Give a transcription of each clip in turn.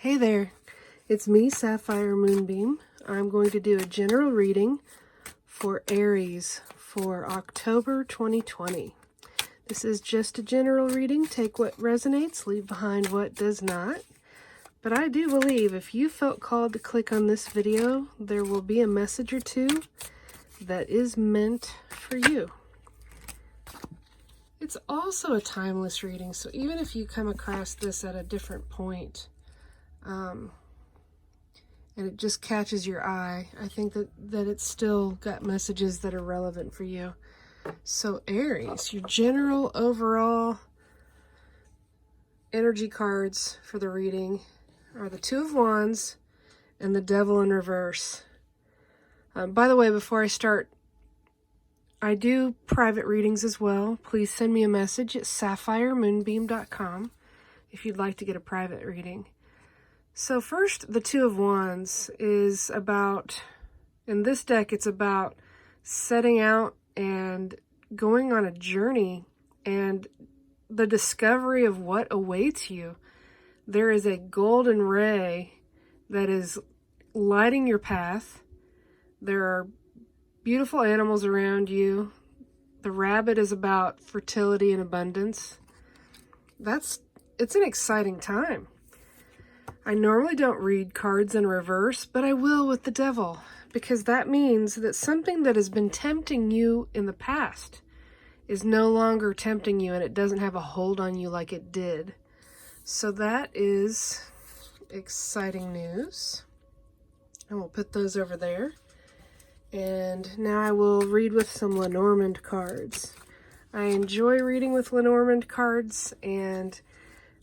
Hey there, it's me, Sapphire Moonbeam. I'm going to do a general reading for Aries for October 2020. This is just a general reading. Take what resonates, leave behind what does not. But I do believe if you felt called to click on this video, there will be a message or two that is meant for you. It's also a timeless reading, so even if you come across this at a different point, and it just catches your eye, I think that it's still got messages that are relevant for you. So Aries, your general overall energy cards for the reading are the Two of Wands and the Devil in reverse. By the way, before I start, I do private readings as well. Please send me a message at sapphiremoonbeam.com if you'd like to get a private reading. So first, the Two of Wands is about, in this deck, it's about setting out and going on a journey and the discovery of what awaits you. There is a golden ray that is lighting your path. There are beautiful animals around you. The rabbit is about fertility and abundance. It's an exciting time. I normally don't read cards in reverse, but I will with the Devil, because that means that something that has been tempting you in the past is no longer tempting you, and it doesn't have a hold on you like it did. So that is exciting news. And we'll put those over there. And now I will read with some Lenormand cards. I enjoy reading with Lenormand cards, and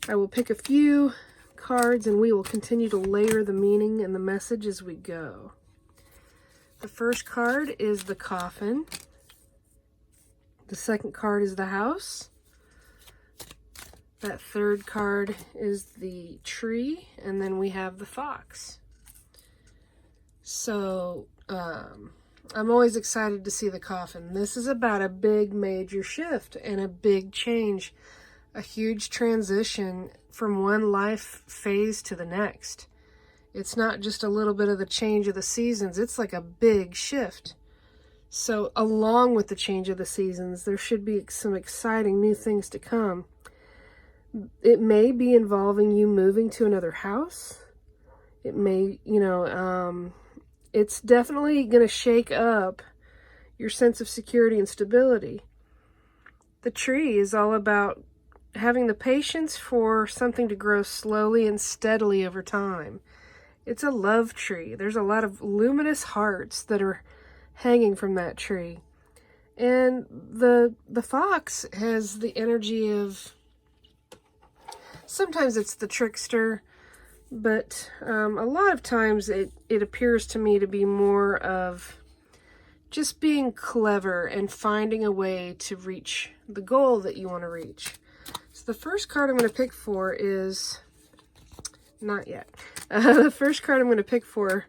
I will pick a few cards and we will continue to layer the meaning and the message as we go. The first card is the Coffin. The second card is the House. That third card is the Tree, and then we have the Fox. So I'm always excited to see the Coffin. This is about a big major shift and a big change, a huge transition from one life phase to the next. It's not just a little bit of the change of the seasons, it's like a big shift. So along with the change of the seasons, there should be some exciting new things to come. It may be involving you moving to another house. It may, it's definitely going to shake up your sense of security and stability. The Tree is all about having the patience for something to grow slowly and steadily over time. It's a love tree. There's a lot of luminous hearts that are hanging from that tree. And the Fox has the energy of, sometimes it's the trickster, but a lot of times it appears to me to be more of just being clever and finding a way to reach the goal that you want to reach. So the first card I'm going to pick for is, not yet. The first card I'm going to pick for,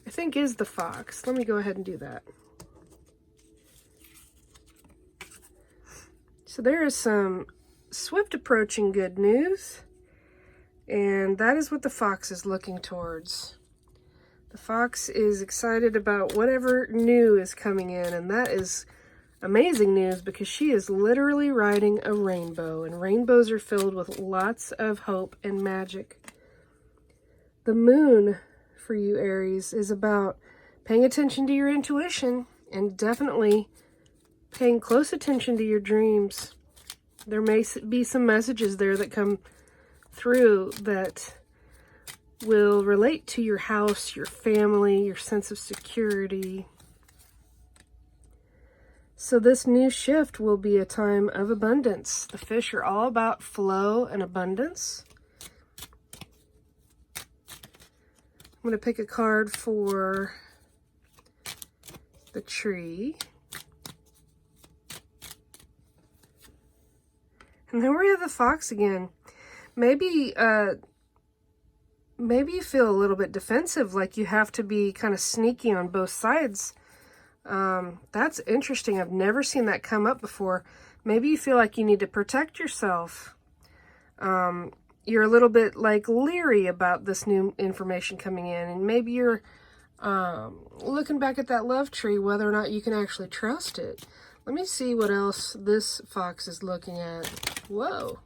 I think, is the Fox. Let me go ahead and do that. So there is some swift approaching good news, and that is what the Fox is looking towards. The Fox is excited about whatever new is coming in, and that is amazing news because she is literally riding a rainbow, and rainbows are filled with lots of hope and magic. The Moon for you, Aries, is about paying attention to your intuition and definitely paying close attention to your dreams. There may be some messages there that come through that will relate to your house, your family, your sense of security. So this new shift will be a time of abundance. The fish are all about flow and abundance. I'm going to pick a card for the Tree. And then we have the Fox again. Maybe you feel a little bit defensive, like you have to be kind of sneaky on both sides. That's interesting. I've never seen that come up before. Maybe you feel like you need to protect yourself. you're a little bit like leery about this new information coming in, and maybe you're looking back at that love tree, whether or not you can actually trust it. Let me see what else this fox is looking at. Whoa.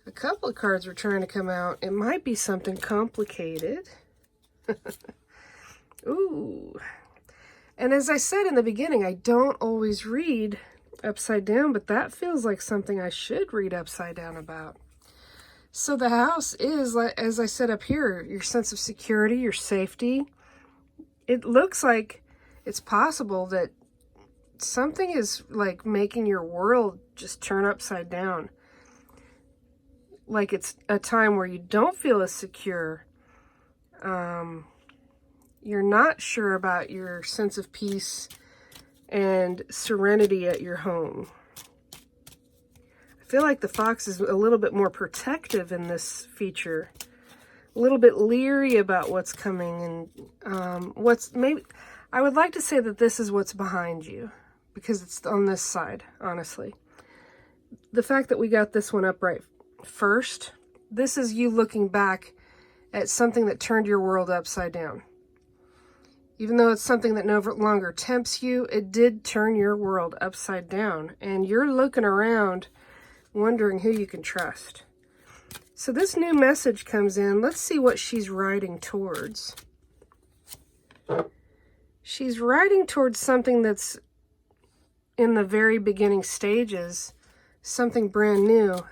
A couple of cards were trying to come out. It might be something complicated. Ooh. And as I said in the beginning, I don't always read upside down, but that feels like something I should read upside down about. So the house is, like, as I said up here, your sense of security, your safety. It looks like it's possible that something is like making your world just turn upside down. Like it's a time where you don't feel as secure. You're not sure about your sense of peace and serenity at your home. I feel like the fox is a little bit more protective in this feature. A little bit leery about what's coming, and what's maybe, I would like to say that this is what's behind you, because it's on this side, honestly. The fact that we got this one upright first, this is you looking back at something that turned your world upside down. Even though it's something that no longer tempts you, it did turn your world upside down, and you're looking around wondering who you can trust. So this new message comes in. Let's see what she's writing towards. She's writing towards something that's in the very beginning stages, something brand new.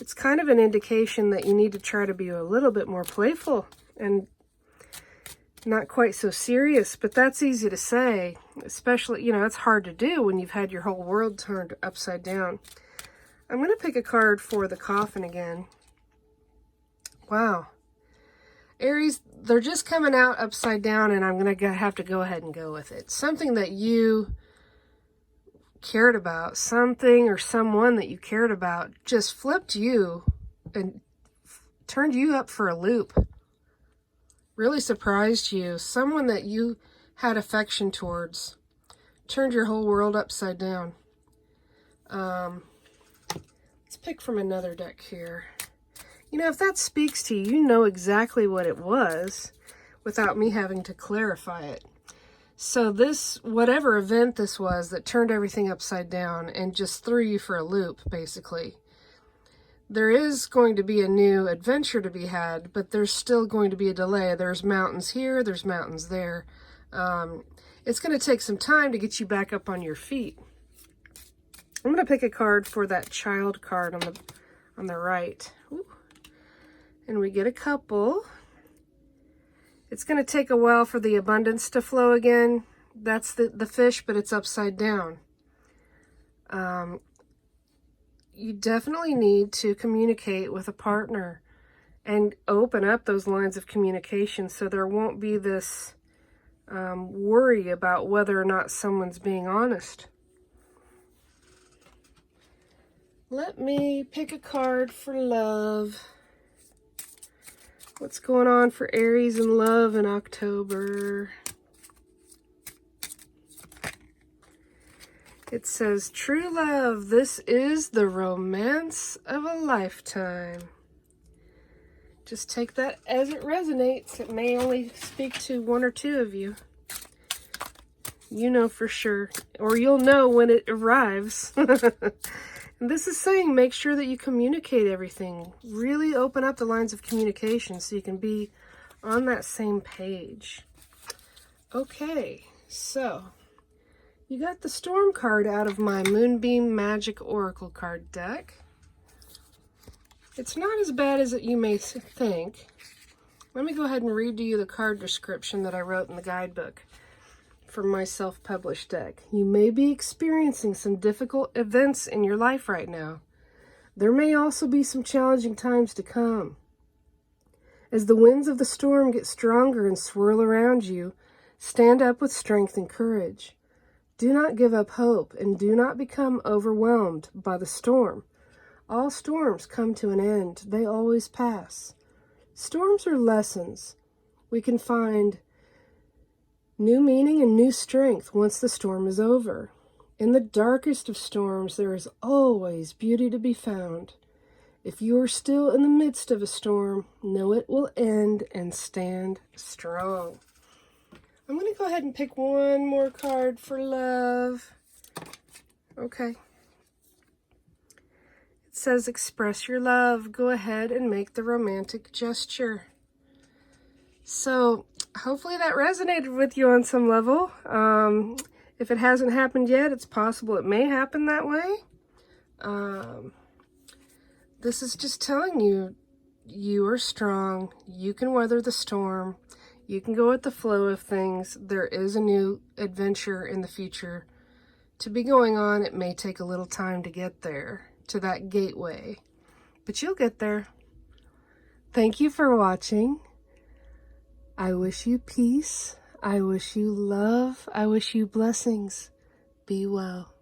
It's kind of an indication that you need to try to be a little bit more playful and not quite so serious, but that's easy to say, especially, you know, it's hard to do when you've had your whole world turned upside down. I'm going to pick a card for the coffin again. Wow. Aries, they're just coming out upside down, and I'm going to have to go ahead and go with it. Something that you cared about, something or someone that you cared about just flipped you and turned you up for a loop. Really surprised you. Someone that you had affection towards turned your whole world upside down. Let's pick from another deck here. You know, if that speaks to you, you know exactly what it was without me having to clarify it. So this, whatever event this was that turned everything upside down and just threw you for a loop, basically, there is going to be a new adventure to be had, but there's still going to be a delay. There's mountains here, there's mountains there. It's going to take some time to get you back up on your feet. I'm going to pick a card for that child card on the right. Ooh. And we get a couple. It's going to take a while for the abundance to flow again. That's the fish, but it's upside down. You definitely need to communicate with a partner and open up those lines of communication so there won't be this worry about whether or not someone's being honest. Let me pick a card for love. What's going on for Aries and love in October? It says, true love, this is the romance of a lifetime. Just take that as it resonates. It may only speak to one or two of you. You know for sure. Or you'll know when it arrives. And this is saying make sure that you communicate everything. Really open up the lines of communication so you can be on that same page. Okay, so you got the Storm card out of my Moonbeam Magick Oracle card deck. It's not as bad as you may think. Let me go ahead and read to you the card description that I wrote in the guidebook for my self-published deck. You may be experiencing some difficult events in your life right now. There may also be some challenging times to come. As the winds of the storm get stronger and swirl around you, stand up with strength and courage. Do not give up hope and do not become overwhelmed by the storm. All storms come to an end. They always pass. Storms are lessons. We can find new meaning and new strength once the storm is over. In the darkest of storms, there is always beauty to be found. If you are still in the midst of a storm, know it will end and stand strong. I'm going to go ahead and pick one more card for love. Okay. It says, express your love. Go ahead and make the romantic gesture. So hopefully that resonated with you on some level. If it hasn't happened yet, it's possible it may happen that way. This is just telling you, you are strong. You can weather the storm. You can go with the flow of things. There is a new adventure in the future to be going on. It may take a little time to get there, to that gateway, but you'll get there. Thank you for watching. I wish you peace. I wish you love. I wish you blessings. Be well.